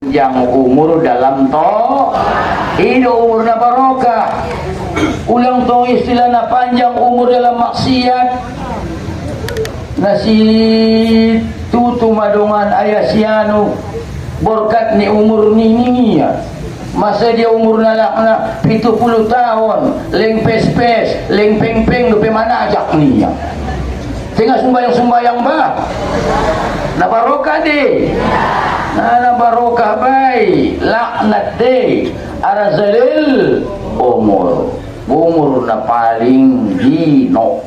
panjang umur dalam hidup, umur na barokah. Ulang tong istilah na panjang umur dalam maksiat. Nasi tutu madungan ayah sianu berkat ni umur ni ya. Masa dia umur na 70 tahun, leng pes-pes, leng peng-peng lupa mana ajak ni ya. Tengah sumbayang-sumbayang bah. Na barokah deh. Na barokah baik, laknat deh. Arazalil umur na paling dino.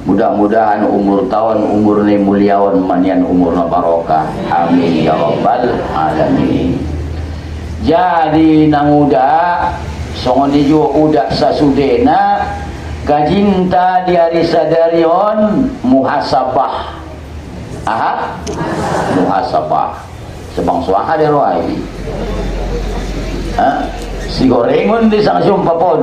Mudah-mudahan umur tahun umur ni muliawan manian umur na barokah. Amin ya rabbal alamin. Jadi nang udah songon di juga udah sasudena gajinta di hari sadarion muhasabah. Aha, muhasabah. Sebang suaha dia roai. Si gorengun di sang sumpah pon.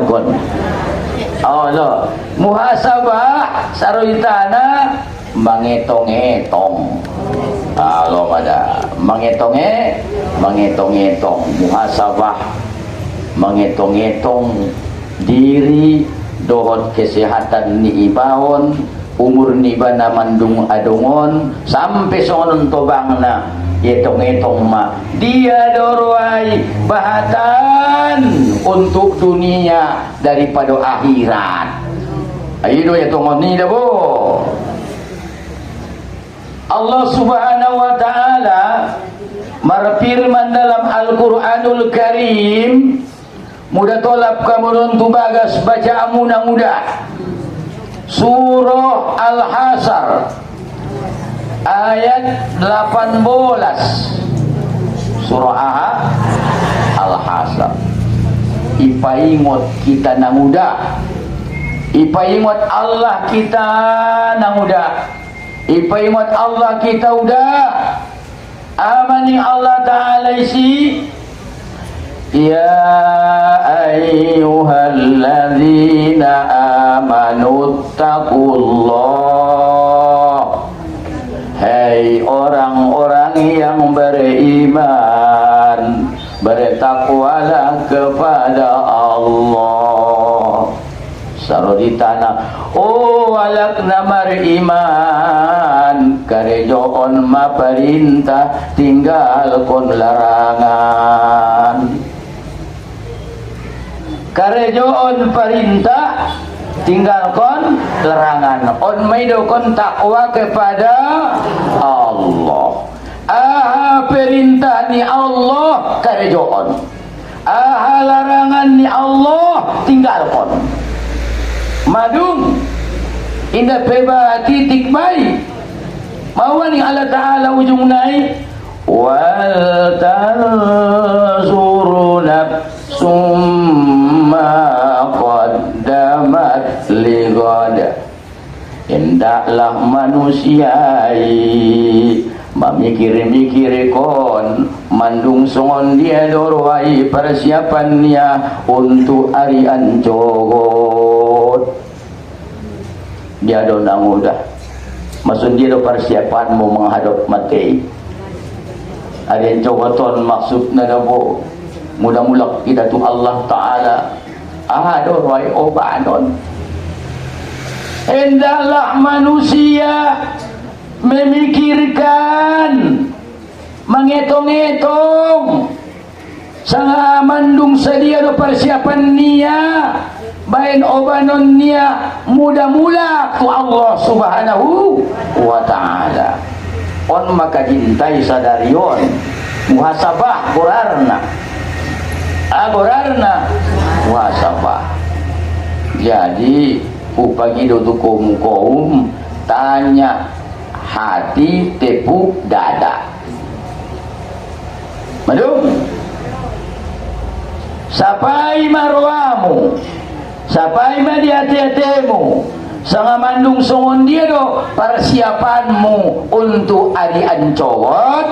Oh lo, muhasabah saroitana mangetong-etong. Kalau pada mengetong-etong muhasabah, mengetong-etong diri dohot kesehatan ni ibawon, umur ni bana mandung adungon sampai songon tobang na etong-etong ma dia dorwai bahatan untuk dunia daripada akhirat. Ayo ya tongon ni dah bo. Allah Subhanahu wa taala berfirman dalam Al-Qur'anul Karim, mudah tolap kamu tu bagas baca mudah-mudah. Surah Al-Hasr ayat 18. Surah Al-Hasr. Ipaingot kita nang udah. Ipaingot Allah kita nang udah. Ipaingot Allah kita udah. Amani Allah Ta'ala isi. Ya ayyuhalladzina amanu taqullah. Hai orang-orang yang beriman, bertakwalah kepada Allah. Saru di tanah, oh walakna beriman, karejoon ma perintah, tinggalkon larangan. Karejoon perintah, tinggalkan larangan. On maidokon takwa kepada Allah. Aha perintah ni Allah karejoon. Aha larangan ni Allah tinggalkan. Madung indah peba titik baik. Mawan ni Allah Ta'ala ujung naik. Wal tanzuru nafsum ma qaddamat ligada. Hendaklah manusia memikir-mikir kon mandung songon dia dorwai persiapannya untuk hari ancogot. Dia donang mudah. Maksud dia do persiapan mau menghadap mati. Hari ancogoton maksudnya dabo. Mudah-mudah kita tu Allah Ta'ala dorwai obanon. Hendaklah manusia memikirkan, mengetong-etong sangat mandung sedia do persiapan nia bain obanon nia mudah-mula tu Allah Subhanahu wa Ta'ala. On maka jintai sadarion muhasabah gorarna muhasabah. Jadi upagi do kaum tanya hati tepuk dada. Madung sapai marwamu, sapai madi hati-hatimu, sangat mandung songon dia do persiapanmu untuk hari ancowot.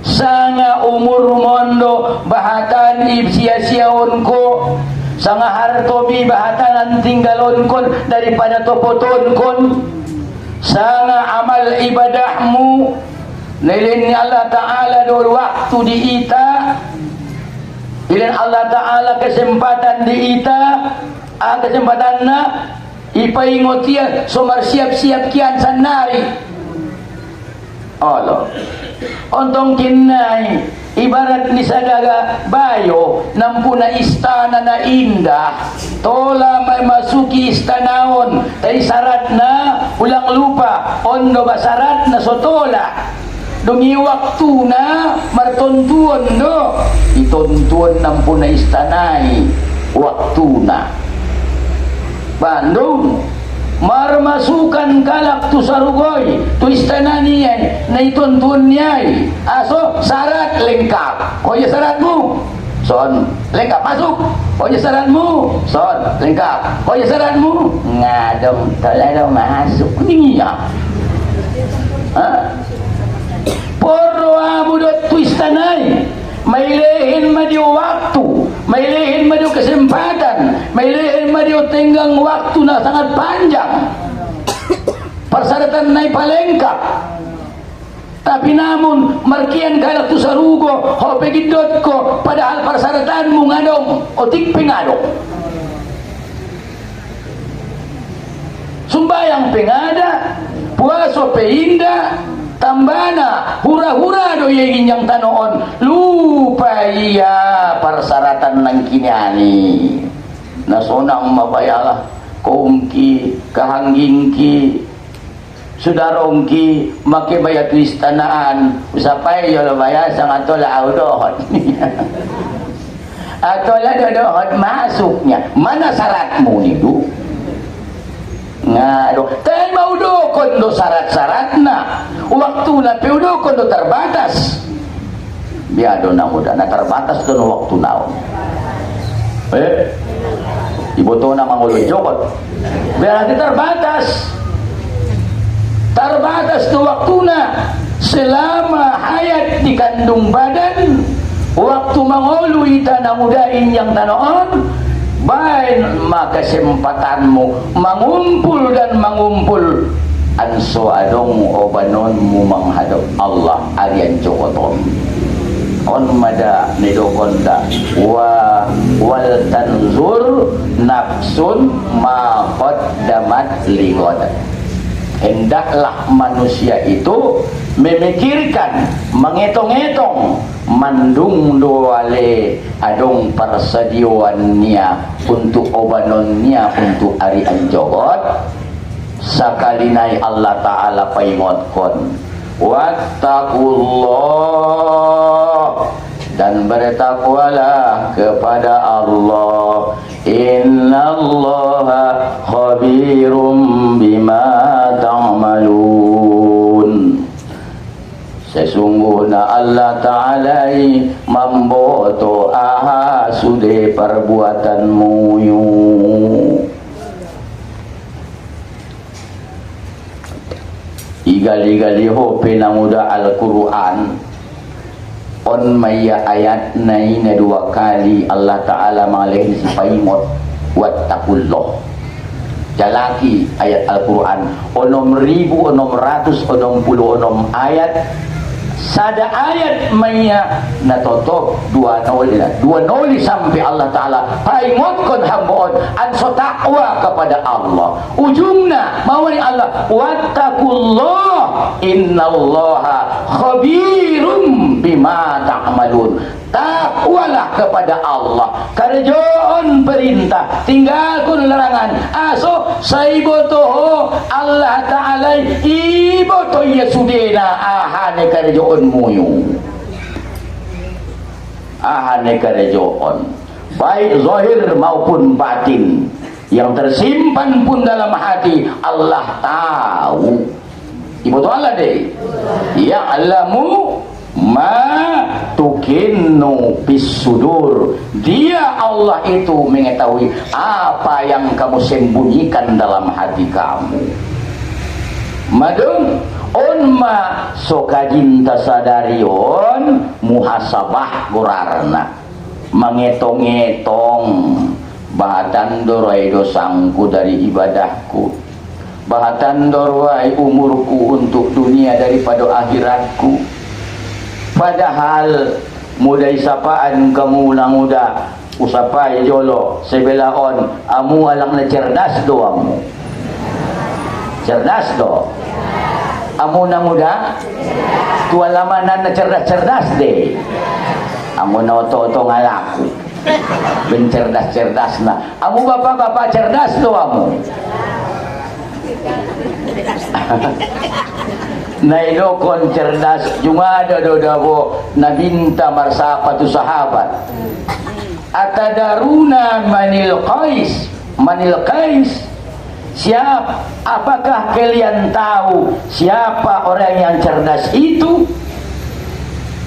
Sangat umur mondo bahatan sia-siaon ko, sangat hartobi bahatan tinggalon kon daripada topoton kon. Sangat amal ibadahmu Nilin Allah Ta'ala dulu waktu di ita, nilin Allah Ta'ala kesempatan di ita, kesempatan na ipaingot dia somar siap-siap kian sanari Allah ontong kinai ibarat ni sadaga bayo nampuna istana na indah tola may masuki istanaon tay sarat na ulang lupa ondo basarat na sotola dungi waktu na martontuon do itontuon nampuna istanai waktu na Bandung marmasukan kalak tu sarugoy tu istana niyan na ituntun niyay aso syarat lengkap o ya syaratmu son lengkap masuk o ya syaratmu son lengkap o ya syaratmu ngadong tolong masuk niya porro abudot tu istanay may lehin madiyo waktu, may lehin madiyo kesempatan, may lehin madiyo tenggang waktu na sangat panjang persyaratan na ipalengkap tapi namun markian galak tu sarugo ho pegidot ko padahal persyaratanmu ngadong otik pengadong sumbayang pengada puaso peinda tambana hura-hura do yegin yang tanoon lupa iya persyaratan nang kiniani nasonang mabayalah kaumki kahanggingki sudarongki make bayat istanaan usapai yo baya sang atola audohot atola dodohot masuknya mana syaratmu nidu ngado tay mau dokon do syarat-syaratna waktu na peudokon do terbatas biado na muda na terbatas do waktu naon iboto na mangulun jokot biar nanti terbatas do waktu na selama hayat di kandung badan waktu mangulu ita na mudain yang tanoon baik maka kesempatanmu mengumpul dan mengumpul anso adong obanonmu menghadap Allah arian cokoton on mada nidokonda wal tanzur nafsun ma qaddamat ligodan hendaklah manusia itu memikirkan menghitung-hitung mandung doale adong persedioannya untuk obanonnya untuk hari anjogot sakalinai Allah Ta'ala paingotkon wattaqullah dan bertakwalah kepada Allah innallaha khabirum bima ta'malun sesungguhnya Allah Ta'ala memboto aha sude perbuatanmu yu igali-gali hope namuda Al-Quran on maya ayat nai na dua kali Allah Ta'ala mengalih si paimot wattaqullah jalaki ayat Al-Quran onom 1666 ayat sada ayat maya na totop dua noli sampai Allah Ta'ala paingotkon hambon anso takwa kepada Allah ujungna mawani Allah wattaqullah innallaha khabirum bima ta'malun takwalah kepada Allah karjoon perintah tinggalkan larangan aso saibotoho Allah Ta'ala iboto yasudena ahane karjoon muyu ahane karjoon baik zahir maupun batin yang tersimpan pun dalam hati Allah tahu iboto Allah deh ya alamu ma tukinnu bisudur dia Allah itu mengetahui apa yang kamu sembunyikan dalam hati kamu madung onma sokajin tasadarion muhasabah gurarna mengetong-etong bahatan dorai dosangku dari ibadahku bahatan dorai umurku untuk dunia daripada akhiratku Padahal muda sapaan kamu lang muda usapay jolo sebelaon amu alang na cerdas do amu. Cerdas do. Amu na muda tualamanan na cerdas-cerdas deh. Amu na oto-oto ngalaku. Ben cerdas-cerdas na. Amu bapak-bapak cerdas do amu. Naidokon cerdas cuma ada dodabo nabinta marsapatu sahabat atadaruna manil qais apakah kalian tahu siapa orang yang cerdas itu?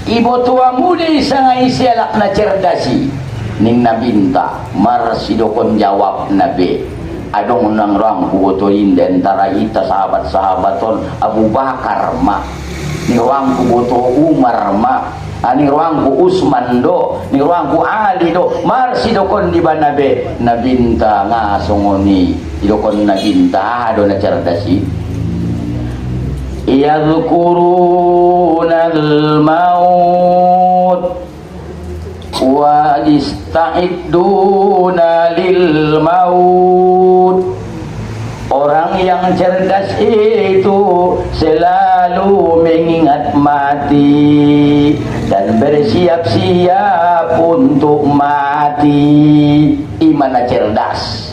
Ibu tua muda sangai sialak na cerdasi ning nabinta marsidokon jawab nabi adong nang rang kubotoin dan antara ita sahabat-sahabaton Abu Bakar ma ni rang kuboto Umar ma ani rang ku Usman do ni rang ku Ali do marsi dokon di banabe nabinta ngasongoni idokon nabinta do na cerdasi yadhkuruna al-maut wa ista'idduna lil maut. Orang yang cerdas itu selalu mengingat mati dan bersiap-siap untuk mati. Imana cerdas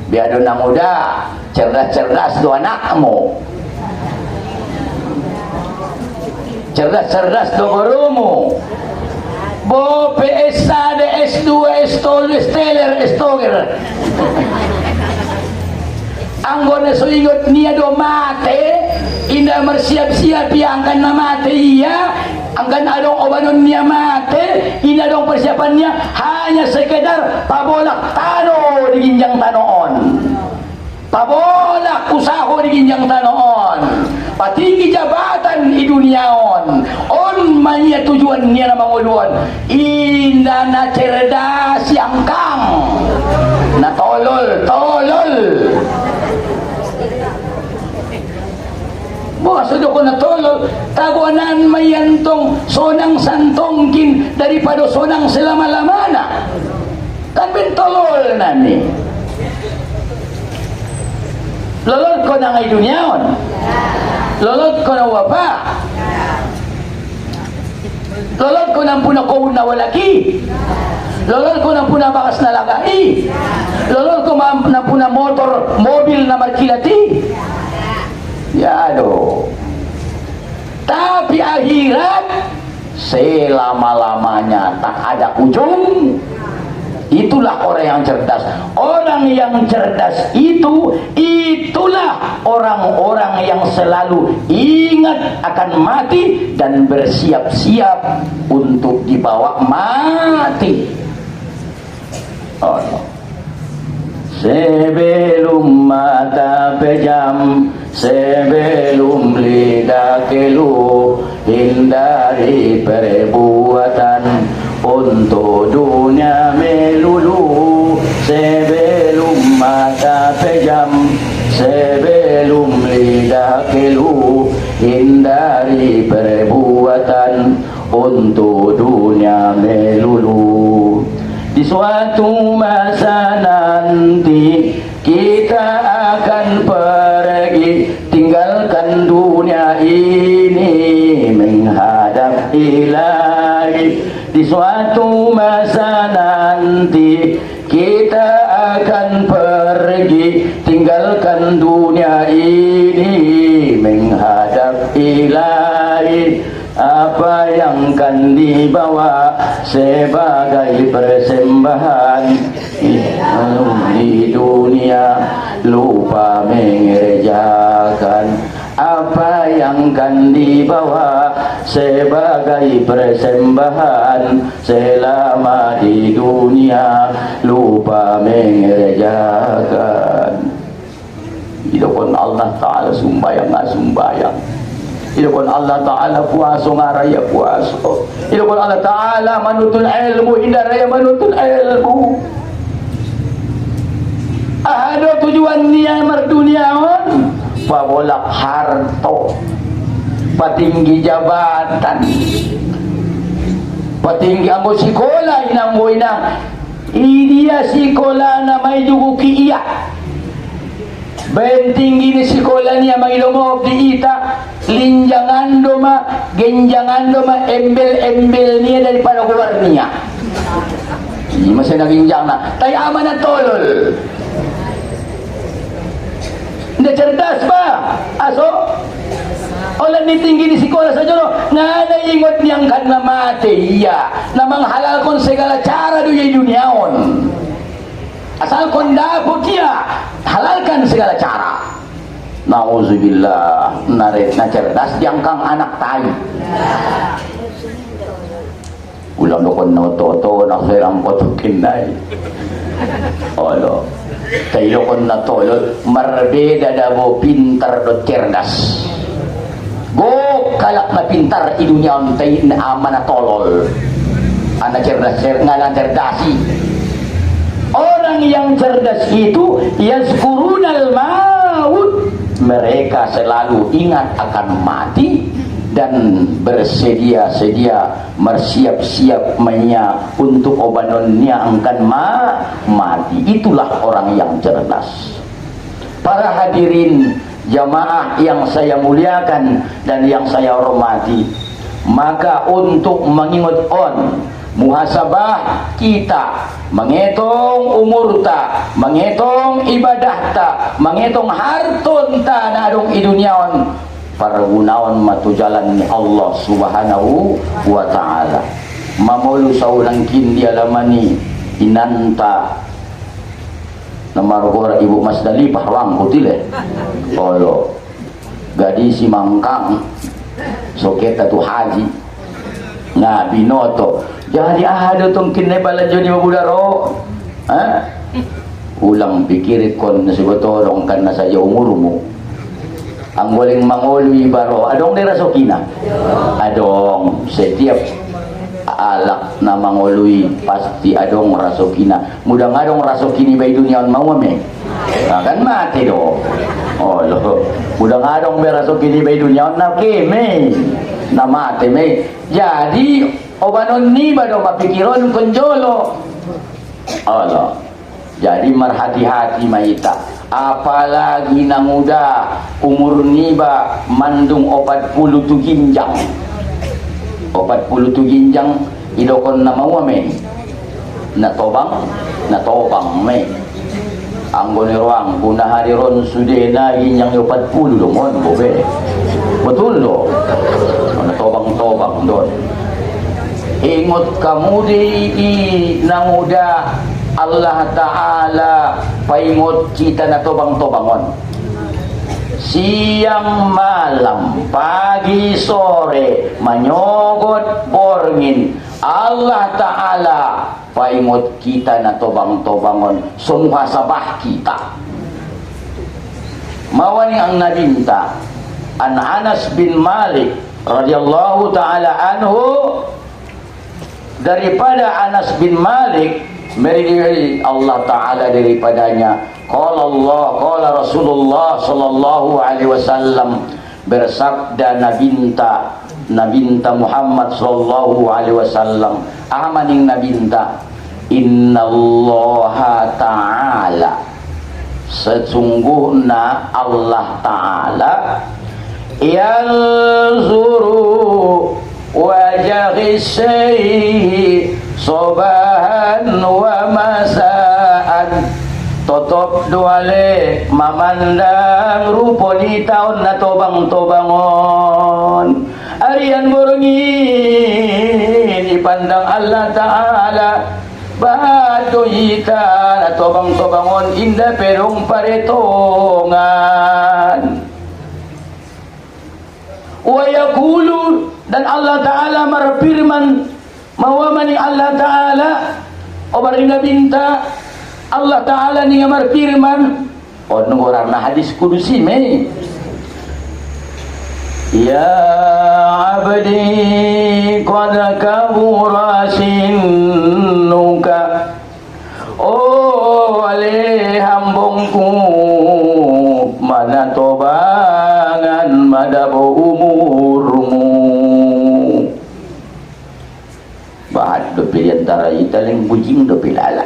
biar dona muda cerdas-cerdas do anakmu, cerdas-cerdas do gurumu. Bo PS1, S2, S3, Steller, Stoger. Anggon na suingot niya do mate, ina bersiap-siap yang akan na mate iya, angkan adong obanon niya mate, ina dong persiapannya hanya sekedar pabolak tano di ginjang tanoon. Pabolak usaho di ginjang tanoon. Patinggi jabatan di duniaon on manya tujuan niya na manguluan inda na cerdas yang kang na tolol bukas ko na tolol taguanan mayantong sonang santongkin daripada sonang selama-lamana kan bentolol nani lolol ko na ngay duniaon lolot ko na wapa lolot ko na puna ko na walaki lolot ko na puna bakas na lagai lolot ko na puna motor mobil na markilati yado tapi akhirat selama-lamanya tak ada ujung. Itulah orang yang cerdas. Orang yang cerdas itu, itulah orang-orang yang selalu ingat akan mati dan bersiap-siap untuk dibawa mati. Oh, no. Sebelum mata pejam, sebelum lidah keluh, hindari perbuatan untuk dunia melulu. Sebelum mata pejam, sebelum lidah keluh, hindari perbuatan untuk dunia melulu. Di suatu masa nanti kita akan pergi, tinggalkan dunia ini menghadap Ilahi. Di suatu masa nanti kita akan pergi, tinggalkan dunia ini menghadap Ilahi. Apa yang akan dibawa sebagai persembahan di dunia, lupa mengerjakan. Apa yang akan dibawa sebagai persembahan selama di dunia, lupa mengerjakan. Idokon Allah Ta'ala sumbayang nggak sumbayang, idokon Allah Ta'ala puaso ngaraya puaso, idokon Allah Ta'ala manutul ilmu indaraya manutul ilmu. Ada tujuan niya merduniawan pabolak harto, patinggi jabatan, patinggi anggo sikola inang idia sikola na may duguki iya ben tinggi ni sikola niya may lumob di ita linjangan doma genjangan doma embel niya daripada keluar niya ini masih naginjang na tay ama na tolol hindi cerdas ba aso Olan ni tinggi ni sikola sa jono nga naingot niyang kan na mate iya na manghalal kon segala cara do yung duniaon asal kon dapat iya halalkan segala cara. Nauzubillah naret na cerdas diangkang anak tayo ulang dokon na toto na serang kotukin na olo tayo kon na tolo marbeda dabo pintar do cerdas go kalak na pintar i dunia untay na ama na tolol anak cerdas ngalan cerdasi orang yang cerdas itu yazkurunal maut mereka selalu ingat akan mati dan bersedia-sedia bersiap-siap untuk obanonnya akan mati. Itulah orang yang cerdas. Para hadirin jamaah yang saya muliakan dan yang saya hormati, maka untuk mengingat muhasabah kita, menghitung umur ta, menghitung ibadah ta, menghitung harton ta nadong idunyaon paragunaon matu jalan ni Allah Subhanahu wa ta'ala. Mamulu sa ulang kindi alamani inanta namarugora Ibu Mas Dali pahwang kutile olo gadi si mangkang soketa tu haji nga binoto jadi ada tong kinay balajo ni mabudaro ulang pikirit kon na sigotolong kan na sa umur mo ang waling mangoloy baro adong dira sokina adong setiap alak na mangoloy pasti adong rasokina mudang adong rasokini bay dunia on mawame kan mati do lo mudang adong rasokini bay dunia on na keme na mati me jadi obanon ni ba do mapikiron konjolo Allah jadi marhati-hati maita apalagi na muda umur niba mandung 40 tu ginjang 40 tu ginjang idokon na mawame na tobang me anggo ni ruang kuna hariron sudena ginjang 40 domon bobe betul do na tobang don ingot kamu di na muda Allah Ta'ala paingot kita na tobang-tobangon siang malam pagi sore manyogot borngin Allah Ta'ala paingot kita na tobang-tobangon sumuhasabah kita mawani ang nabinta an Anas bin Malik radhiyallahu ta'ala anhu daripada Anas bin Malik meri Allah Ta'ala daripadanya qala Allah qala Rasulullah sallallahu alaihi wasallam bersabda nabinta Muhammad sallallahu alaihi wasallam amaning nabinta innallaha ta'ala sesungguhnya Allah Ta'ala yanzuru wajhi syaihi sobahan wa masaan totop duale mamandang ruponi taon na tobang-tobangon arian borongin ipandang Allah Ta'ala bato ita na tobang-tobangon inda perong paretongan wa yakulu dan Allah Ta'ala marfirman mawamani Allah Ta'ala obar binta Allah Ta'ala ni marfirman orang na hadis kudusi me ya abdi qad kabura sinnuka wale hambongku mana tobangan madabo umur bahat do pilihan antara italing bujing do pilala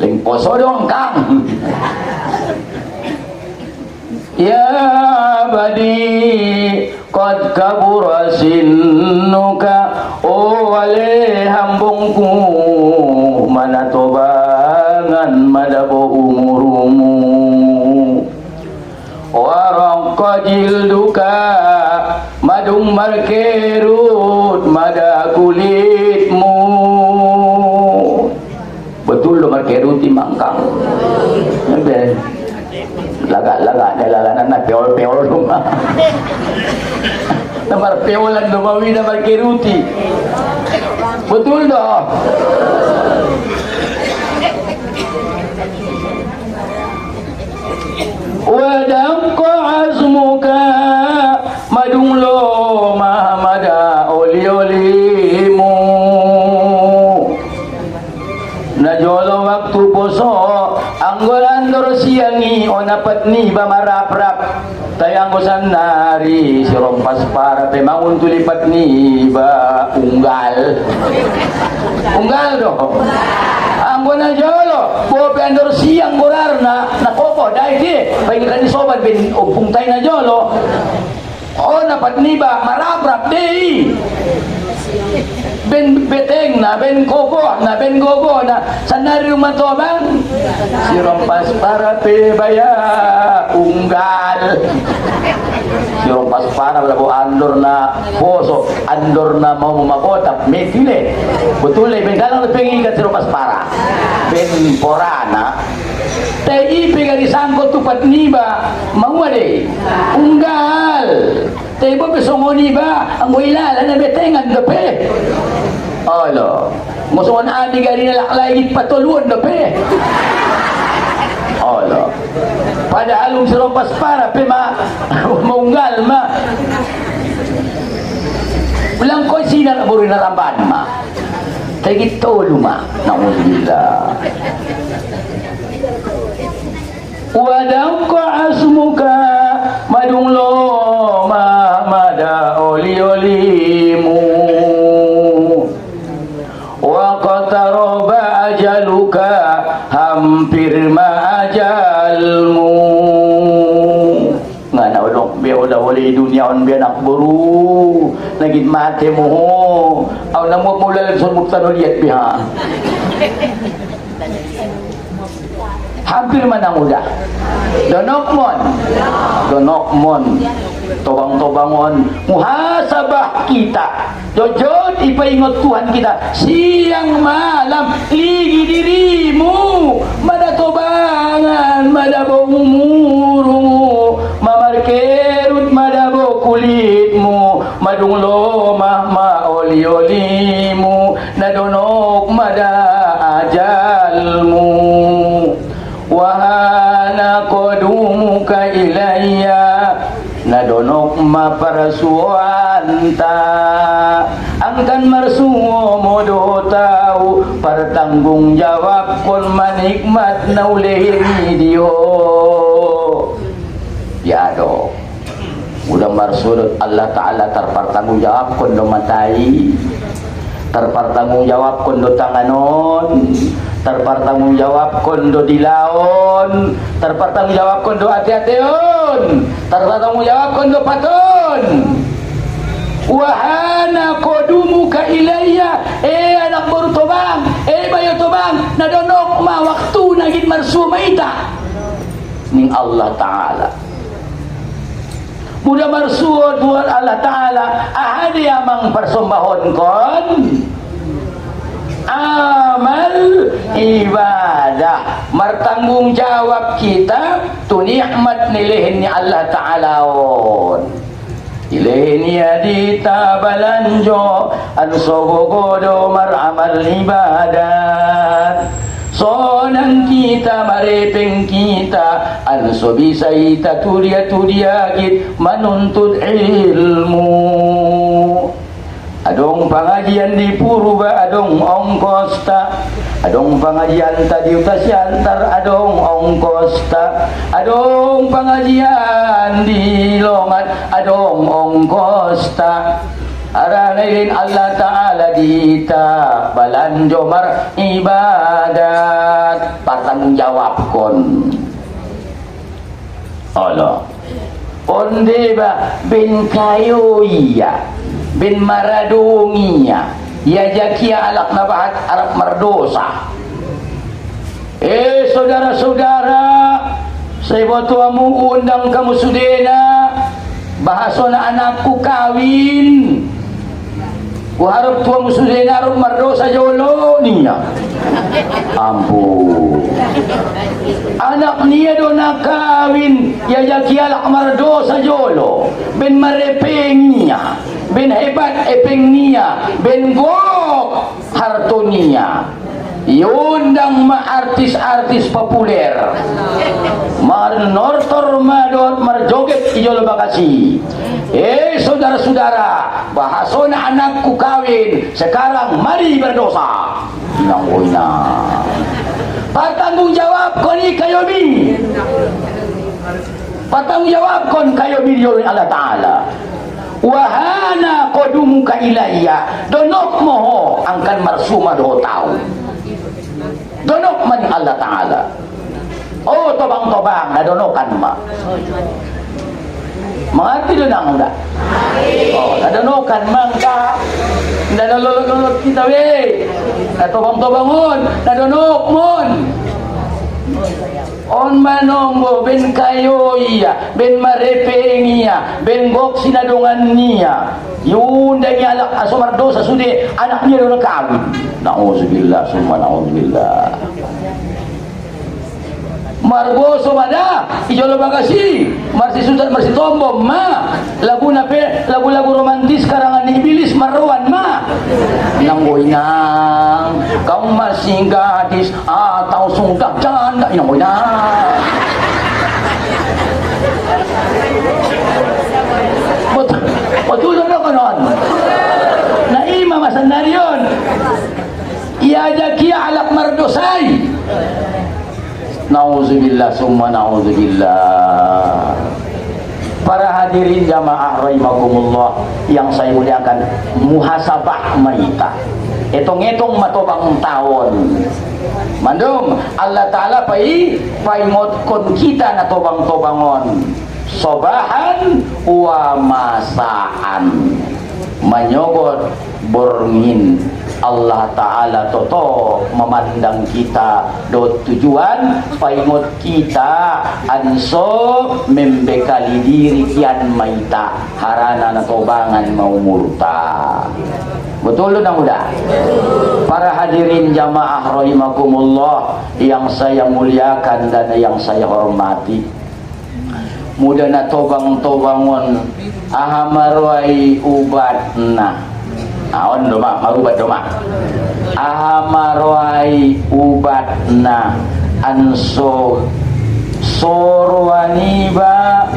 ling poso dong kang ya badi qad kabura sinnuka wale hambungku mana tobangan madabo umurumu warang jilduka madung markerut mada kulitmu betul lo markerut timangkang laga-laga nilalanan na peol-peol rumah namar peolan lumawi na markeruti betul doh wadamqa azmuka madung lo mahamada oli-olimu najolo waktu poso anggolan dorosiangi onapat ni bamarap-rap tayang gosan nari si rompas para pemangun tulipat ni ba unggal doh anggolan jolo bope andor siang gorarna nakopo dahil di pagikan ni sobat bin umpungtay na jolo napat ni ba marap-rap di ben beteng na ben kobo na ben gogo na sanari umatoban si rompas para pebaya unggal si rompas para labo andor na poso andor na mau makota metile betul ben dalang pengikat si rompas para ben porana tei pegang disangkut tupat niba mau ade unggal tei bo besongoni ba ang ilala na betengan depe alo musuhan ani gari na laklay patuluan depe alo pada alung si rompas para pe maunggal ma ulang ko sinar buru na lamban ma tei gitolo ma naudillah wadamqa asmuka madung lo mada oli-olimu wa qataroba ajaluka hampir ma ajalmu ngana odok be oda wali dunia on be nak buru nagit mate mo aw namo mulal sun muktan liat biha hampir mana mudah donokmon tobang-tobangon muhasabah kita jojot ipaingot Tuhan kita siang malam ligi dirimu mada tobangan mada bau umurmu mamarkerut mada bau kulitmu madung lomah ma oli-olimu nadonok mada ajalmu wahana kodumuka ilayya nadonok ma parasuanta angkan marsuo modo tahu pertanggung jawab kon manikmat na ulehin dio ya do udah marsurut Allah Ta'ala terpertanggung jawab kon do matai terpertanggung jawab kon do tanganon terpertanggung jawab kondo dilaon terpertanggung jawab kondo hati-hation terpertanggung jawab kondo paton wahana kodumuka ilayya anak baru tobang bayo tobang nadonok ma waktu nagit marsumaita ning Allah Ta'ala mudah marsuot buat Allah Ta'ala ahadi amang persombahon kon amal ibadah martanggung jawab kita tu nikmat nilihin ni Allah Ta'ala ilahin yadita balanjo ansogogodo maramal ibadat sonang kita marepeng kita anso bisa ita tudia-tudiagit manuntut ilmu adong pengajian di Purba adong ongkosta adong pengajian tadi utas yantar adong ongkosta adong pengajian di Longat adong ongkosta Aranailin Allah Ta'ala dita balan jomar ibadat pertanggung jawab kon Allah onde ba bin kayoya bin maradungiya ya jakia alak nabahat arak mardosa. Saudara-saudara, saya tuamu undang kamu sudena bahaso na anakku kawin. Ku harap tuamu sudena harap mardosa jolo niya. Ampun. Anak niya do na kawin ya jakialak mardosa jolo. Ben marepeng niya. Ben hebat epeng niya. Ben gok harto niya. Yundang ma-artis-artis populer marnortor madot marjoget ijol bakasi. Saudara-saudara, bahasona anakku kawin sekarang mari berdosa. Nangoina patanggung jawab koni kayobi, patanggung jawab kon kayobi oleh Allah Ta'ala. Wahana kodumuka ilayya donok moho angkan marsuma do tau donok man Allah Ta'ala. Tobang-tobang na donokan ma mengerti donang udah na donokan mangka na nololog kita we na tobang-tobangon na donok mon on manonggo ben kayoya ben marepengia ben gok sinadungan niya yunda niya alak asomar dosa sude anak niya doon kawin. Na'udzubillah summa na'udzubillah. Margoso mana ijolo bagasi marsi sudan marsi tombom ma lagu-lagu romantis karangan iblis marwan ma nanggoinang kau masih gadis atau sudah janda nanggoinang betul na kanon na ima masandaryon iya jakia alak mardosai. Nauzubillah summa nauzubillah. Para hadirin jamaah rahimakumullah yang saya muliakan, muhasabah maita etong-etong matobang tahun mandum Allah Ta'ala paingot kon kita na tobang-tobangon sobahan wa masaan manyogot borngin Allah Ta'ala toto memandang kita do tujuan paingot kita anso membekali diri kian maita harana na tobangan mau murta. Betul na muda? Para hadirin jamaah rahimakumullah yang saya muliakan dan yang saya hormati, muda na tobang-tobangon ahamarwai ubatna aon doma marubat doma ahamarwai ubatna anso sorwaniba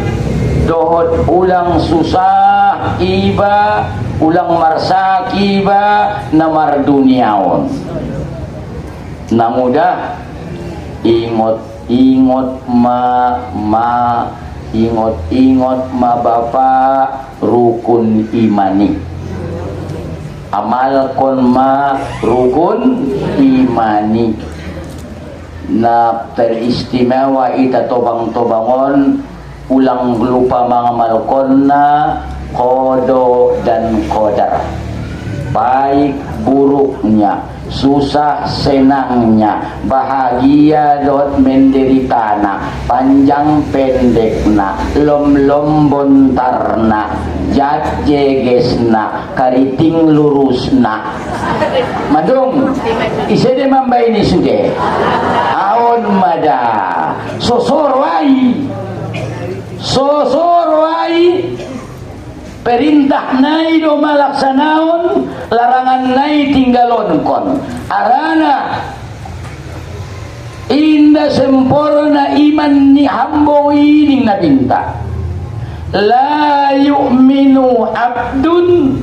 dohot ulang susah iba ulang marsakiba namar duniaon namudah ingot ma bapak rukun imani amal kon ma rukun imani na teristimewa ita tobang-tobangon ulang lupa mangamal kon na kodo dan kodar baik buruknya susah senangnya bahagia dot menderitana panjang pendekna lom bontarna jat jegesna kariting lurusna madung isede mambai ini sude aon mada sosorwai perintah nai do malaksanaon larangan nai tinggalon kon arana inda sempurna iman ni hambo ining na binta la yu'minu abdun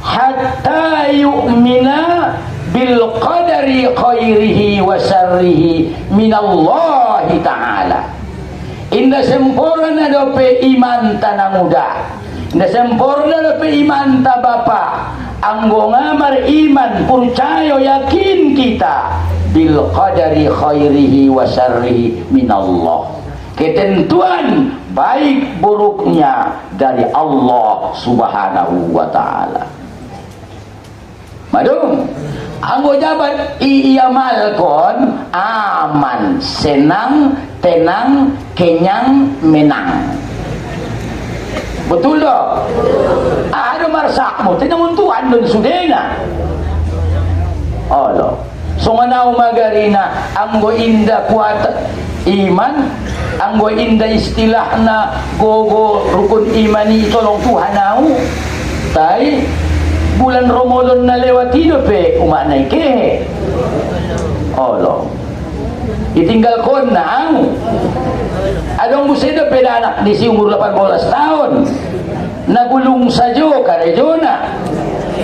hatta yu'mina bil qadari khairihi wa syarrihi minallahi ta'ala. Inda sempurna dope iman tanah muda na sempurna na pa iman ta bapa anggo ngamar iman percaya yakin kita bil qadari khairihi wa syarrihi minallah, ketentuan baik buruknya dari Allah subhanahu wa ta'ala. Madung anggo jabat iamalkon aman, senang, tenang, kenyang, menang. Betul dong? Ada marsakmu, tinangun Tuhan dun sudena. Allah. So nganaw magarina, anggo inda kuat iman, anggo inda istilah na gogo rukun imani itolong Tuhan nau. Tai bulan Ramadan na lewati do pe umanay ke. Allah. Itinggal kon na ang adong busedo peda anak di si umur 18 tahun nagulong sa jo karejo na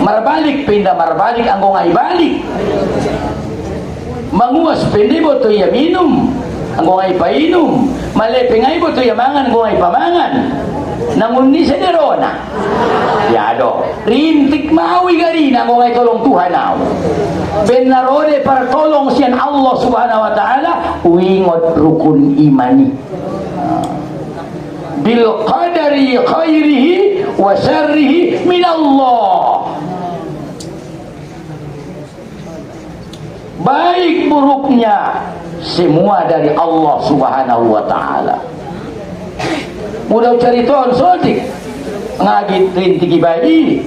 marbalik pinda marbalik anggo ngay balik manguas pindi mo to ya minum anggo ngay painom malepe ngay mo to ya mangan anggo ngay pamangan nangunni sa derona yado rintik mawi garina anggo ngay tolong Tuhan nao benarode para tolong siyan Allah subhanahu wa ta'ala uingot rukun imani bil qadari khairihi wa syarrihi minallah, baik buruknya semua dari Allah subhanahu wa ta'ala. Mudah cariton sodik ngagit rintiki bayi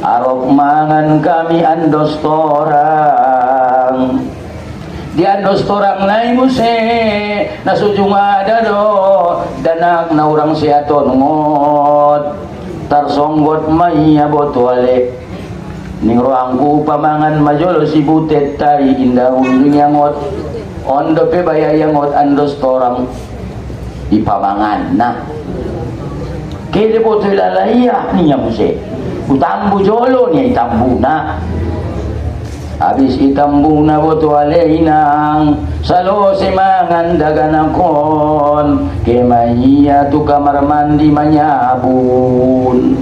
arok mangan kami andos torang di andos torang nai muse nasujung ada do danak na urang seaton ngot tarsonggot maya botole ning roangku pamangan majolo si butet tai indah unding yangot ondo pe bayaya ngot andos torang di pamangan nah kede botol lalaya niya muse utambu jolo niya itambu na habis itambu na boto aleinang salo semangan daganakon kemaiya tu kamar mandi manyabun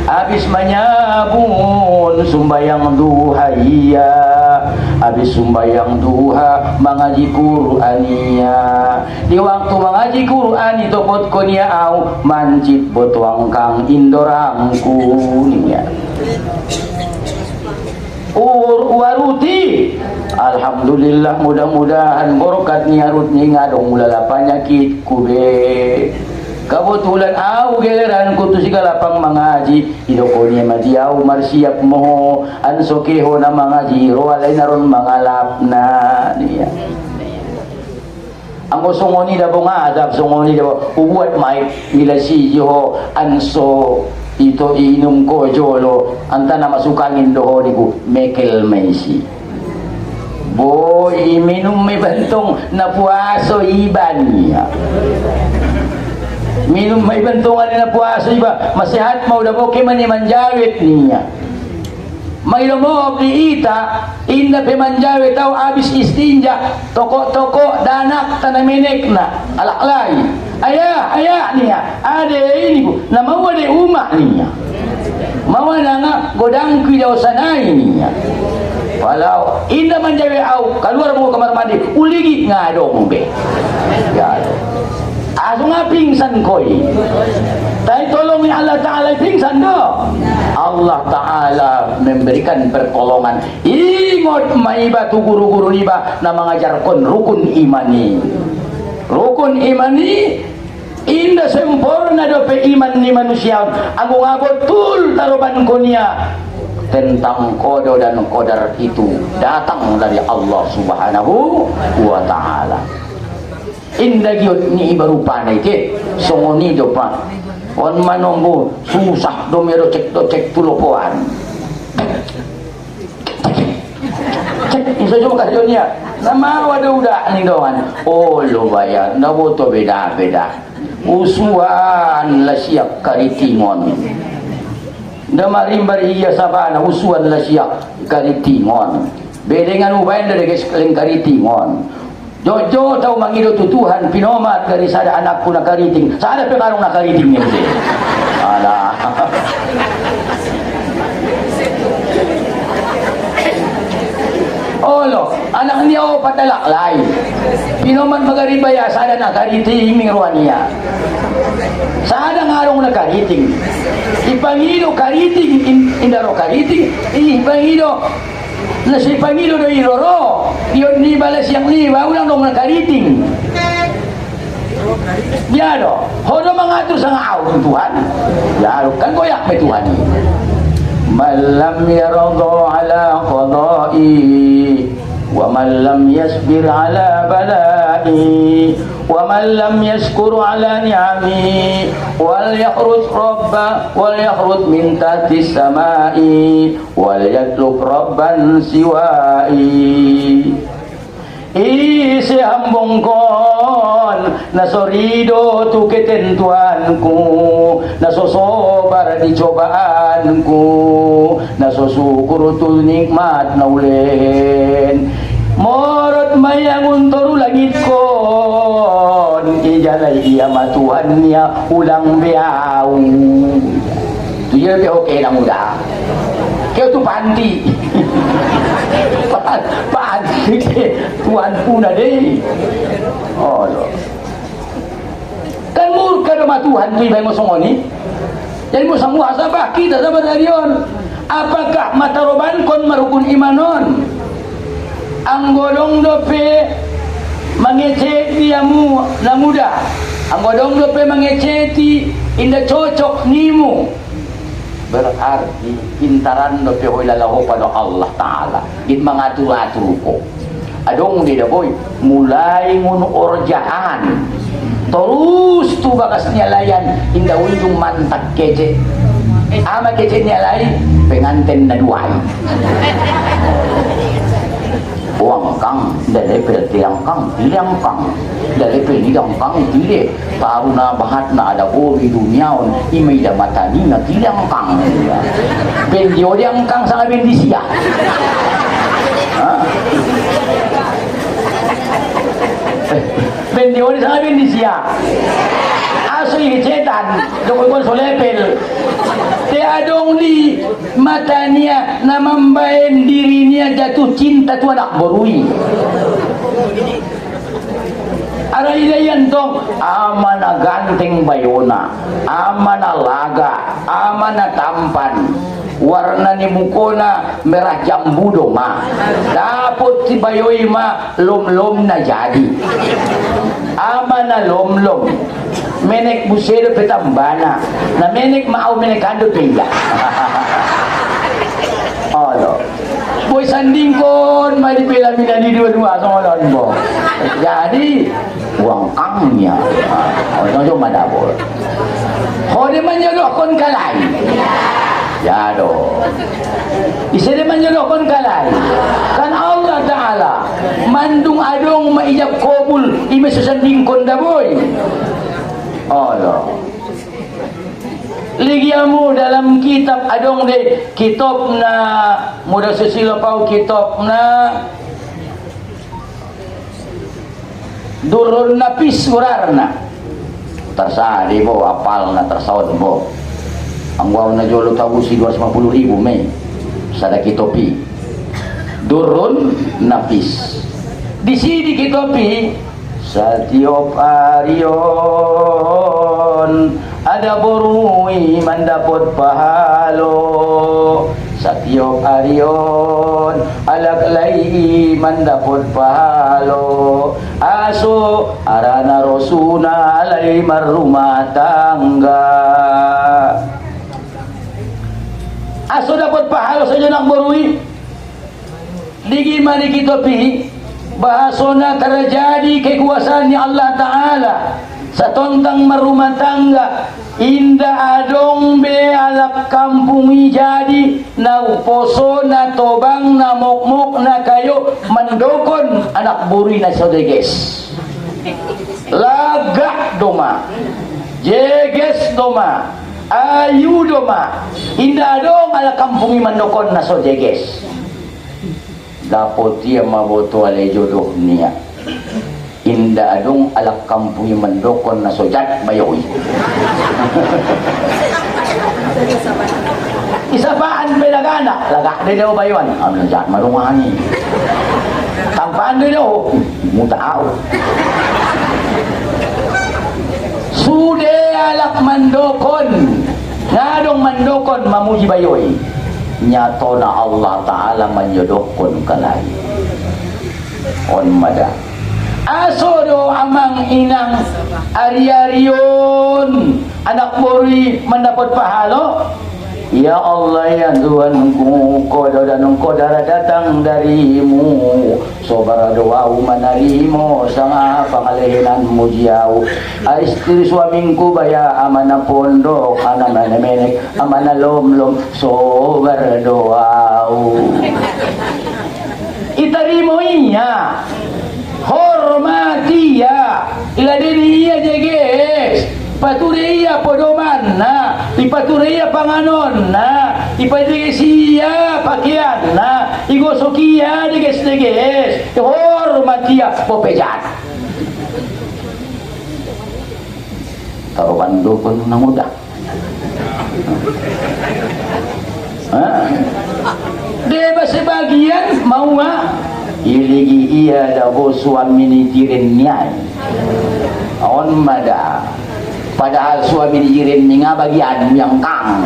habis manyabun sumbayang duha iya habis sumbayang duha mengaji Qur'ania di waktu mengaji Qur'ani topot konia au mancit botuang kang indorangku niya waruti alhamdulillah mudah-mudahan borokat niarut ngadong ulala penyakit kube kebetulan au geleran kutu sigala pang mengaji idokoni madiau marsiap moho ansokeho na mengaji roalay naron mangalapna niya ang usungoni da bunga adab sungoni da ubuat mai ila si jo anso ito iinum ko jolo anta na masukangin doho ni ko Mekel Messi boy minum may bantong na puaso iban niya minum may bantungan na puaso iba masihat mau da boke man manjawit niya mailomo di ita inda pe manjawit tau abis istinja toko-toko danak tanaminek na alaklay ayah niya ade ini bu na mawa de uma niya mawa na nga godang kidaw sanay niya walau inda manjawi au keluar mo kamar mandi uligi nga dong be ya aso nga pingsan koy tayo tolong ni Allah Ta'ala pingsan do Allah Ta'ala memberikan pertolongan ingot maiba tu guru-guru iba na mengajarkan rukun imani inda sempurna dope iman ni manusia agung-agung tul taruban kunia tentang kodo dan kodar itu datang dari Allah Subhanahu wa Ta'ala inda giot ni ibarupa na ike songoni dopa on manombo susah domero cek tulopoan isa juga kasionya nama waduh udah nih doan oh lo bayar ndak boto beda-beda usuan la siap karitingon nda marimbar iya sabana usuan la siap karitingon bedengan ubain dari sekeliling karitingon jojo tahu mangido tutuhan pinomat dari sada anakku na kariting sada pe karong na kariting ni ala Olo, anak niya o patalaklay. Pinuman magaribaya, sana nakariting mingruan niya. Sana ngarong nakariting. Ipangilo kariting, indaro kariting, ipangilo na si Pangilo do iroro. Diyon ni balas yang liwa, ulang dong nakariting. Biado, hodo mengatur sa ngaaw Tuhan. Biado, kan goyak may Tuhan. Malam yarado ala qadai wa man lam yasbir ala balai wa man lam yashkur ala ni'ami wal yakhruj min tahti samai wal yatlub rabban siwai. Isi hambong kon nasorido tu ketentuanku, nasosobar di cobaanku, nasosyukur tu nikmat na ulen. Morot mayangun toru langit kon, ijalay iya matuhan niya ulang biaw. Tu ya be oke na muda. Kaya tu panti. Panti Tuhan puna deh. Oh, kan murka sama Tuhan tu ibu songoni. Jadi mo semua sabah kita sabar darion. Apakah mataroban kon marukun imanon? Ang golong dope mangecek diamu na muda. Ang golong dope mangeceti inda cocok nimu. Berarti pintaran do pe hoy lalaho pada Allah Ta'ala git mangatur-atur ko adong di boy mulai ngun orjaan terus tu bakas nyalayan inda ujung mantak kece ama kece nyalai penganten na duai uang kang dari tiang kang dari tiang kang tile tahu na bahat na ada di dunia on imay da matani na tiang kang bendio diang kang sangat bendisia bendio di sangat bendisia aso yung cetan dokoy kon solepel te adong di matanya na mambayan dirinya jatuh cinta tu anak borui arailayan dong amana ganteng bayona amana laga amana tampan warna ni mukona merah jambu doma dapot si bayoy ma lom-lom na jadi amana lom-lom menek busero petambana na menek maaw menekando pinja olo boy sanding kon may dipila minani dua-dua songolon mo jadi uang angnya ono madabol hode manjodoh kon kalai ya do isa de manjodoh kon kalai kan Allah Ta'ala mandung adong maijab kobul ime susanding kon da boy Allah ligiamu dalam kitab adong de kitab na muda sesila pau kitab na durun napis urarna tersadi bo apal na tersaud bo ang waw na jolo tabu si 250,000 me sada kitopi durun napis di sini kitopi setiap arion ada borui mandapot pahalo setiap arion alaklai mandapot pahalo aso arana rosuna alai marumah tangga aso dapat pahalo saja nak borui ligi mani kita pi bahasona terjadi kekuasaannya Allah Ta'ala satontang marumah tangga inda adong be alap kampungi jadi na poso na tobang na mokmok na kayo mandokon anak buri na sodeges lagak doma jeges doma ayu doma inda adong alap kampungi mandokon na sodeges dapat dia maboto alay jodoh niya inda adong alak kampung mandokon na sojat bayoy Isapaan pelagana, laga din daw ba yun? Ano dyan, marungangi. Tampaan din daw, mutaaw. Sude alak mandokon, ngadong mandokon mamuji bayoy. Nyato na Allah Ta'ala menyodokon kalay. On mada. Aso do amang inang ari-arion, anak mori mendapat pahalo. Ya Allah ya Tuhanku, kodo dan kodara datang darimu, sobar doa manarimu sama pangalehinan mujiau. Istri suamingku baya amana pondok, amana menek, amana lom sobar doa. Itarimo iya, hormati ya, ila diri iya jeges. Patureia podoman na, ipatureia panganon na, ipadegesia pakaian na, igosokia deges, hormatia popejan. Taruhan dukun na muda. Deba sebagian mau iligi iya dabo suami ni tirin nyai. On mada. Padahal suami dijirin ninga bagian yang kang.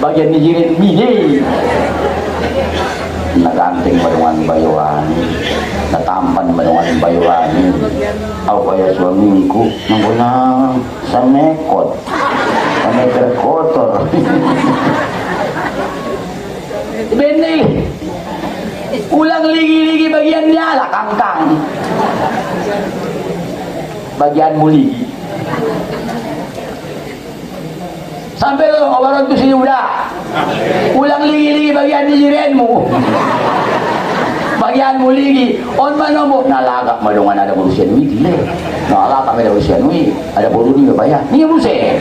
Bagian dijirin mini. Naganting badungan bayuani, natampan badungan bayuani. Au kaya suamiku nanggunang samekot, sameker kotor. Benih. Ulang ligi-ligi bagian nyala kangkang. Bagian muli sampai lo obaron tu sini udah ulang ligi-ligi bagian dijirenmu bagian muli on manomo nalagak madungan ada urusan witi nalagak ada urusan witi ada bodoh ni bayar ni urusan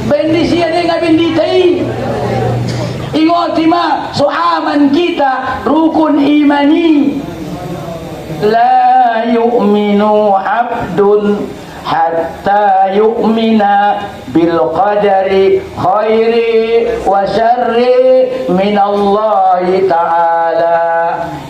bendisi ada yang benditai ingotima so aman kita rukun imani. La yu'minu abdun hatta yu'mina bil qadari khairi wa syarri minallahi ta'ala.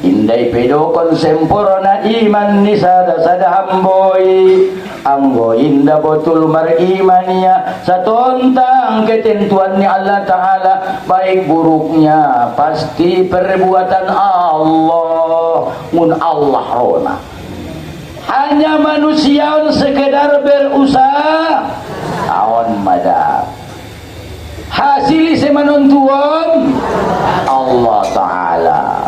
Indai pedokon sempurna iman ni sada hamboi anggo inda betul marimania satontang ketentuannya Allah Ta'ala baik buruknya pasti perbuatan Allah mun Allah rona hanya manusia sekedar berusaha awan mada hasil semanontuan Allah Ta'ala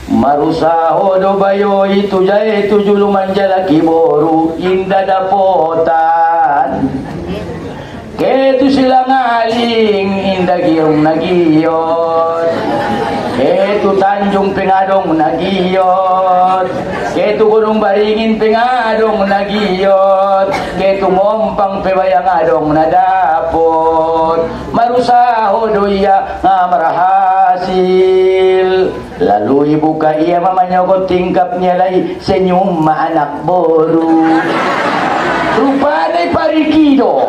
marusaho do bayo itu jaya itu julu manjalaki boru indah dapotan ketu silang aling indah giung nagiyot ketu Tanjung Pengadong nagiyot ketu Gunung Baringin Pengadong nagiyot ketu Mompang Pebayang Adong nadapot marusaho do iya ngamarhasil. Lalu ibu ka iya mamanyokot tingkapnya lagi senyum ma anak boru rupanya parikido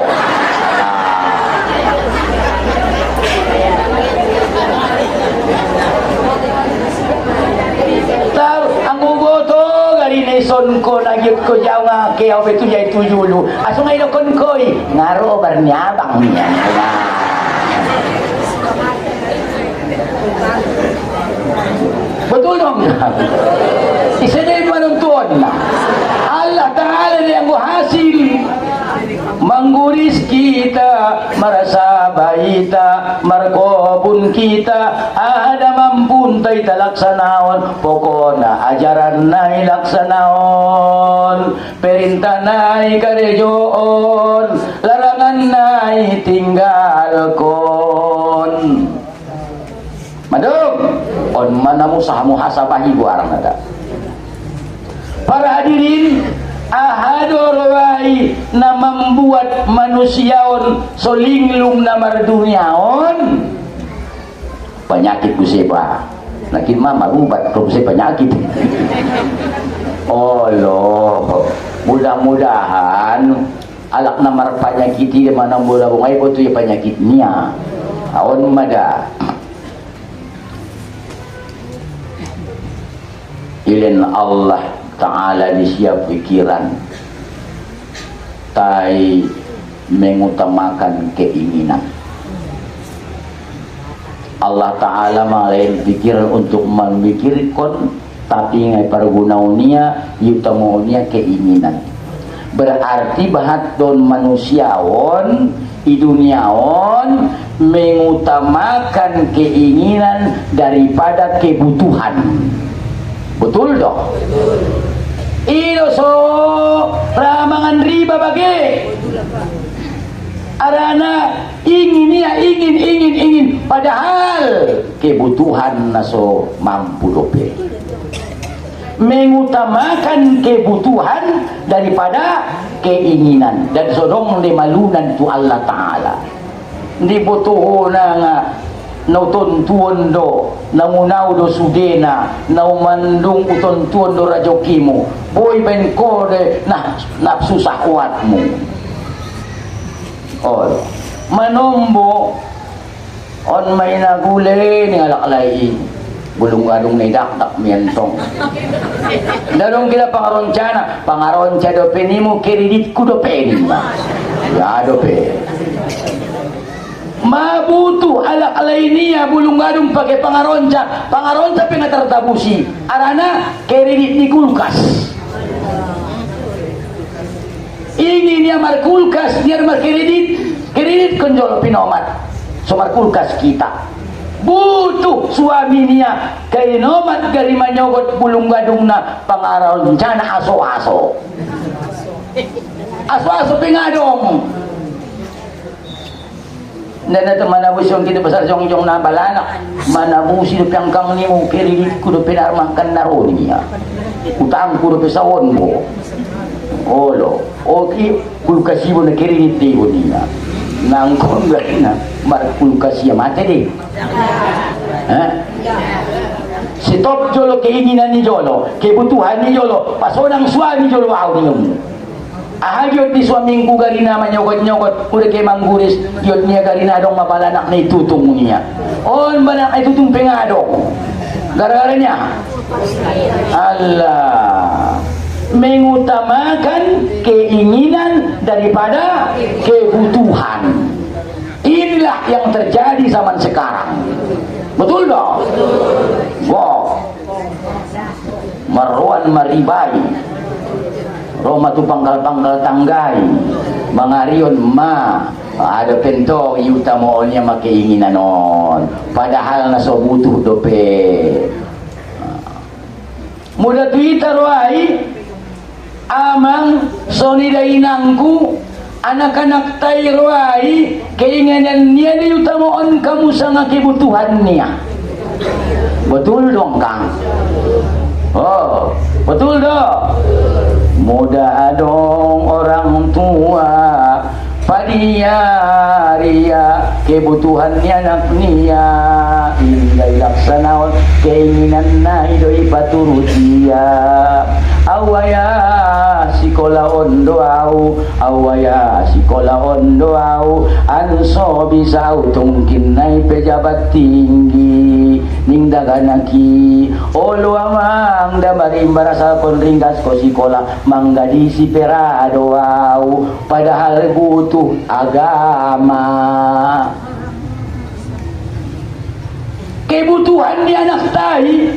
tahu ang ugoto gali neson ko nagyot ko jaw nga kaya betu jay tuyulu aso ngay dokon koy ngaro barnyabang niya betul dong isa na yung manuntuan na Allah Ta'ala na yung hasil mangguris kita marasa baita markobun kita ada mampuntay talaksanaon pokona ajaran na ilaksanaon perintah na ikarejoon larangan na itinggalkon madung on mana musaha muhasabahi buarang ada para hadirin ahadorwai na membuat manusiaon solinglung na mardunyaon penyakit kuseba nakin mama ubat kalau penyakit Oh loh, mudah-mudahan alak namar penyakit di mana bola bungai itu ya penyakitnya. Awan mada. Ilin Allah Ta'ala disiap pikiran tai mengutamakan keinginan. Allah Ta'ala malain pikiran untuk memikirkan, tapi ngai pergunaunia yutamaunia keinginan. Berarti bahat don manusiaon di duniaon mengutamakan keinginan daripada kebutuhan. Betul dong? Ino so ramangan riba bagi arana ingin padahal kebutuhan naso mampu dope. Mengutamakan kebutuhan daripada keinginan dan sodong di malunan tu Allah Ta'ala di butuh na nauton tuon do nangunaw do sudena naumandung uton tuon do rajokimu boy ben ko de nafsu sahwatmu. Oh manombo on may nagule ni alaklay bulong adong na idakdak miyantong darong kila pangaronca do penimo kiridit ko do penima ya do pe mabutuh alak-alay niya bulungadong pakai pangaronca pingatartabusi arana kredit ni kulkas ingin niya markulkas niya kredit konjol pinomat so markulkas kita butuh suami niya kay nomat gari manyogot bulunggadong na pangaronca na aso-aso pingadong nana to manabus yung kita besar jong na balana manabusi do piangkang ni mo kirilit ko do pinarmangkan naro niya utang ko do pesawon mo olo oki kulkasibo na kirilit di ko niya nang kon na mar kulkasiya mate di si top jolo keinginan ni jolo kebutuhan ni jolo pasonang suami jolo aw ni ahagyot ni suaming ko garina manyokot-nyokot udah kay mangguris yot niya garina dong mapalanak na itutong niya on ba na itutong pengadong gara-gara niya Allah mengutamakan keinginan daripada kebutuhan. Inilah yang terjadi zaman sekarang, betul dong? Wow, marwan maribai Roma tu panggal-panggal tanggai mangarion ma ada pento yuta moolnya makeinginan on padahal naso butuh dope muda Twitter wai amang soni dainangku anak-anak tayo wai keinginan niya ni yuta moon kamu sa kebutuhan niya betul dong Kang oh betul dong muda dong orang tua padia ria kebutuhannya anak nia indai laksanaon keinginan na idoi paturut dia awaya sikola ondo awaya sikola ondo anso bisa tungkin nai pejabat tinggi ning daganaki olo amang damari barasa kon ringgas ko sikola manggadi si perado padahal butuh agama kebutuhan di anak tai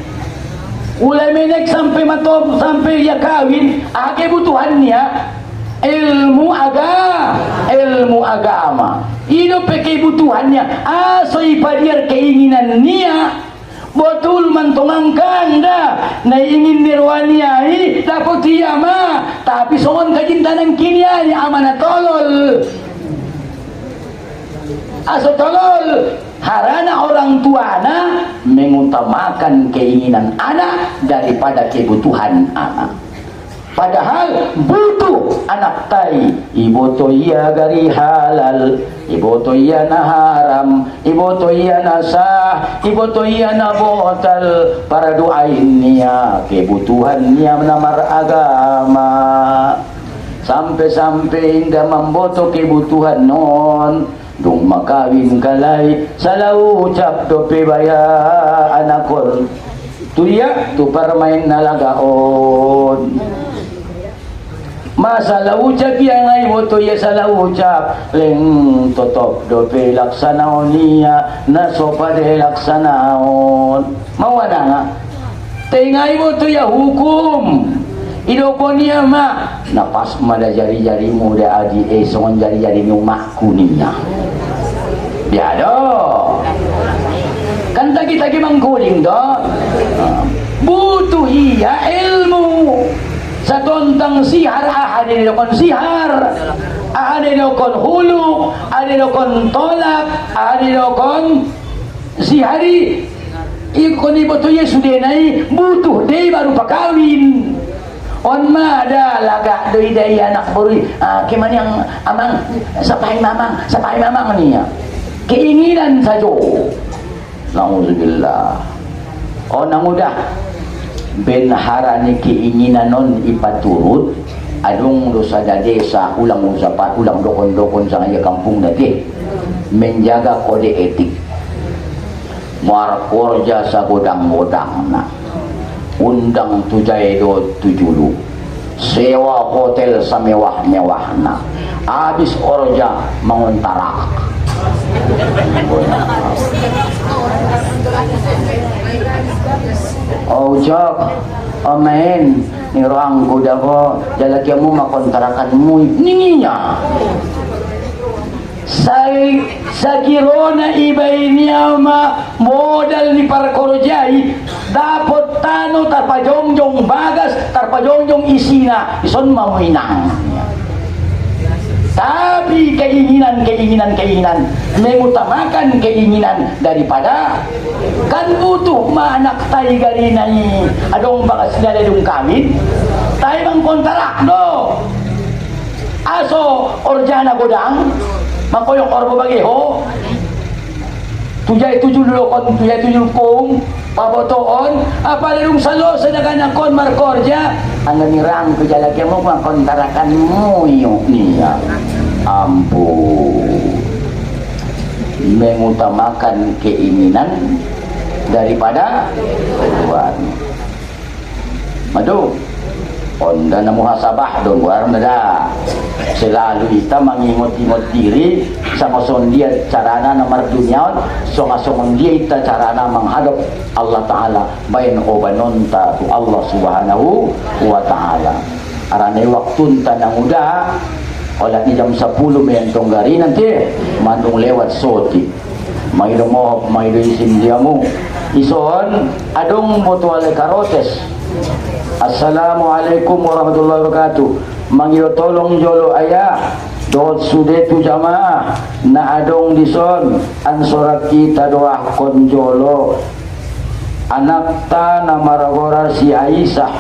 ulai menek sampai matop sampai dia kawin kebutuhannya ilmu agama hidup kebutuhannya asoi padiar keinginan niya betul mantongangkan dah na ingin nirwaniai dapat dia mah tapi soon kajintanan kinian amanah tolol aso tolol harana orang tuana mengutamakan keinginan anak daripada kebutuhan anak Padahal butuh anak tai, ibu to iya gari halal, ibu to iya na haram, ibu to iya na sah, ibu to iya na botal, para doain niya kebutuhan niya namar agama. Sampai-sampai indah memboto kebutuhan non, dong makawin kalay, salau ucap dope baya anakon, tuya tu permain nalagaon. Masalah ucap yang ay boto ya salah ucap leng totop dope laksanaon niya na sopa de laksanaon mawana nga tengay boto ya hukum idoko niya ma napas mada jari-jari mo da adi esongan jari-jari mo makku niya biado kan tagi-tagi mangkuling do butuh iya ilmu sa tontang sihar ada dilokon sihar ada dilokon huluk ada dilokon tolak ada dilokon sihari ikon ibu tu ya sudah naik butuh deh baru pakawin on mada lagak doi daya anak baru keman yang amang sapai mamang ni ya keinginan saja nauzubillah nang udah benharani keinginan non ipaturut adung dosa desa ulang usapan ulang dokon-dokon sa ngaya kampung dati menjaga kode etik muar korja sa godang-godang na undang tujay do tujulu sewa hotel sa mewah-mewah na abis orja mengontarak ojok omen ni roang kuda ko jalaki mo makontarakan mo ninginya sa kirona ibay niya modal ni parkorjay dapat tano tarpajongjong bagas tarpajongjong isina ison mamuinang tapi keinginan mengutamakan keinginan daripada kan butuh maanak tay garinay adong bagas na ledong kami tay bang kontarak do aso orjana godang makoyok orbo bagiho tujay tujulokon tujay tujulkong pabotoon apa ledong salo sa naganakon markorja ang nirang ko jalagyan mo kontarakan mo yung niya ampun mengutamakan keinginan daripada Tuhan madu onda na muhasabah dong warna da selalu kita mengingot-ingot diri sama sondia carana na mardunyaon songa-songon dia ita carana menghadap Allah Ta'ala bayan obanon ta tu Allah Subhanahu wa Ta'ala arane waktu tanang udah olah ni jam 10 mentong gari nanti mandung lewat soti maido mohop maido isim diamu ison adong mutuale karotes assalamualaikum warahmatullahi wabarakatuh mangido tolong jolo ayah doot sude tu jamaah na adong dison ansorak kita doah konjolo anak ta na maragora si Aisyah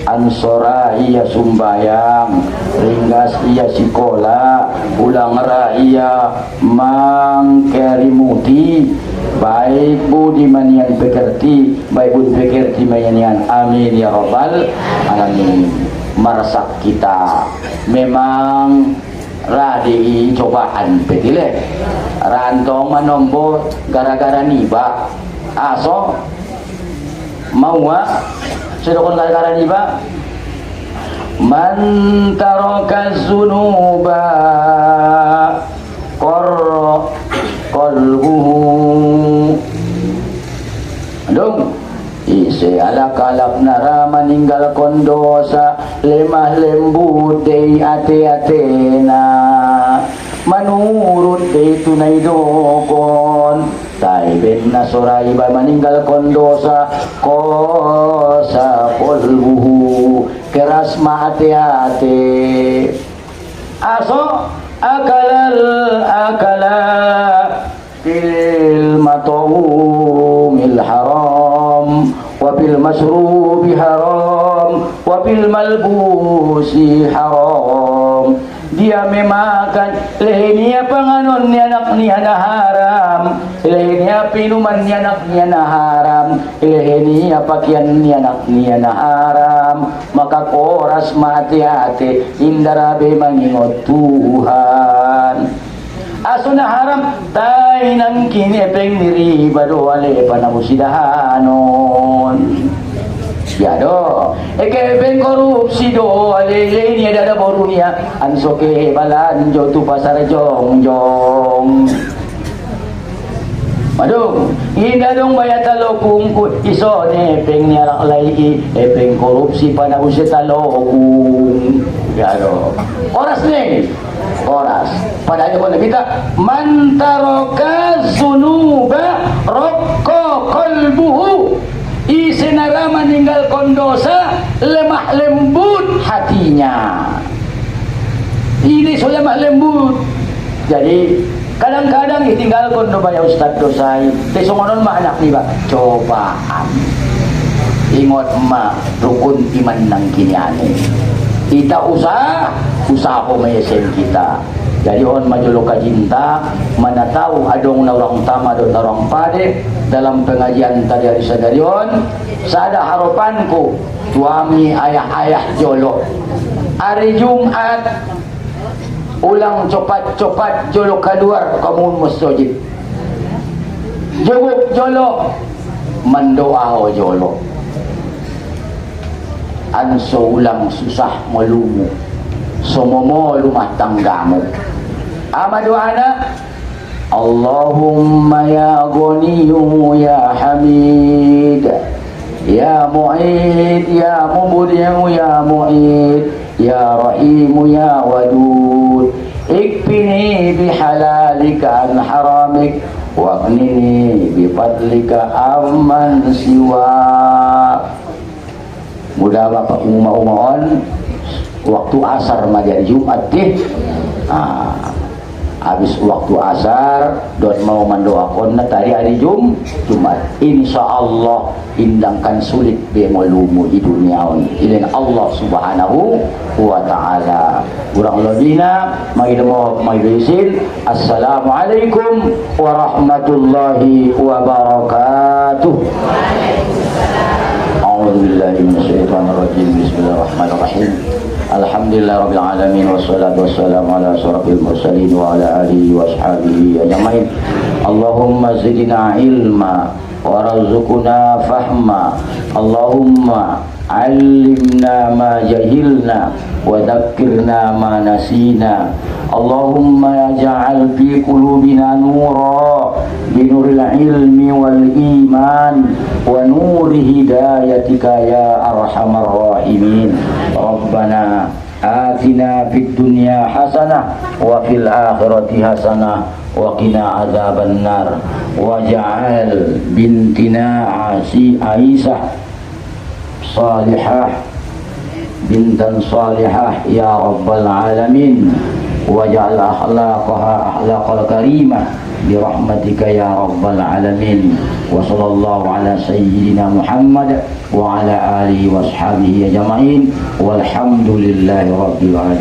ansora iya sumbayang ringgas iya sikola ulang iya mangkerimuti baik budi manian pekerti baik budi pekerti manian amin ya rabbal alamin marasak kita memang radi cobaan petile rantong manombo gara-gara niba aso mau sedokon gara-gara niba man taraka zunuba qalbuhu dong isi alak-alak nara meninggal kondosa lemah lembut dei ate-atena manurut dei tunai dokon tai ben nasorai ba meninggal kondosa kosa kolbuhu keras ma ate-ate aso akala fil matawumil haram wa bil masrubi haram wa ghairil malbusi haram. Dia memakan lehernya penganon ni anak ni ana haram, lehernya minuman ni anak ni ana haram, lehernya pakaian ni anak ni ana haram. Maka koras mati-hati indara be mangingot Tuhan. Asuna haram tainan kini peng diri bado ale panamusidahanon. Ya do, peng korupsi do ale ini ada borunia ansoke balan jo tu pasar jongjong. Madung, inda dong bayat talokung ku iso ne peng niarak lagi peng korupsi panamusitalokung. Ya do, oras nih. Oras padanya boleh kita mantaroka zunuba rokko kolbuhu isinara meninggal kondosa lemah lembut hatinya. Ini so lemah lembut. Jadi kadang-kadang ditinggal kondo banyak ustad dosai tesongonon mak anak nih pak cobaan. Ingat mak rukun iman nang kini aneh. Kita usaha pemesen kita. Jadi on majuluka cinta, mana tahu adong na orang tama do orang pade dalam pengajian tadi hari sadarion. Sada harapanku suami ayah-ayah jolo. Hari Jumat ulang copat-copat jolo keluar kamu masjid. Jawab jolo mendoa jolo. Anso ulang susah melumu somomo rumah tanggamu amadu anak Allahumma ya Ghaniyu ya Hamid ya Mu'id ya Mubdi'u ya Mu'id ya Rahimu ya Wadud ikfini bihalalika an haramik waqnini bifadlika amman siwak. Mudah bapak umah-umahan waktu asar majari Jumat deh. Habis waktu asar don mau mendoakan tadi hari Jumat. Insya Allah indangkan sulit bemalumu di dunia ini Allah subhanahu wa ta'ala. Kurang lebihnya maidoisin. Assalamualaikum warahmatullahi wabarakatuh. A'udzubillahi minasyaitonir rajim. Bismillahirrahmanirrahim. Alhamdulillahirabbil alamin wassalatu wassalamu ala asyrafil mursalin wa ala alihi washabihi ajmain. Allahumma zidna ilma warzuqna fahma. Allahumma allimna ma jahilna wa dhakkirna ma nasina. Allahumma ja'al fi qulubina nura binuril ilmi wal iman wa nuri hidayatika ya arhamar rahimin. Rabbana atina fid dunya hasanah wa fil akhirati hasanah wa qina azaban nar waj'al bintina Aisyah salihah bintan salihah ya rabbal alamin waj'al akhlaqaha akhlaqal karimah birahmatika ya rabbal alamin wa sallallahu ala sayyidina Muhammad wa ala alihi washabihi ajma'in walhamdulillahi rabbil alamin.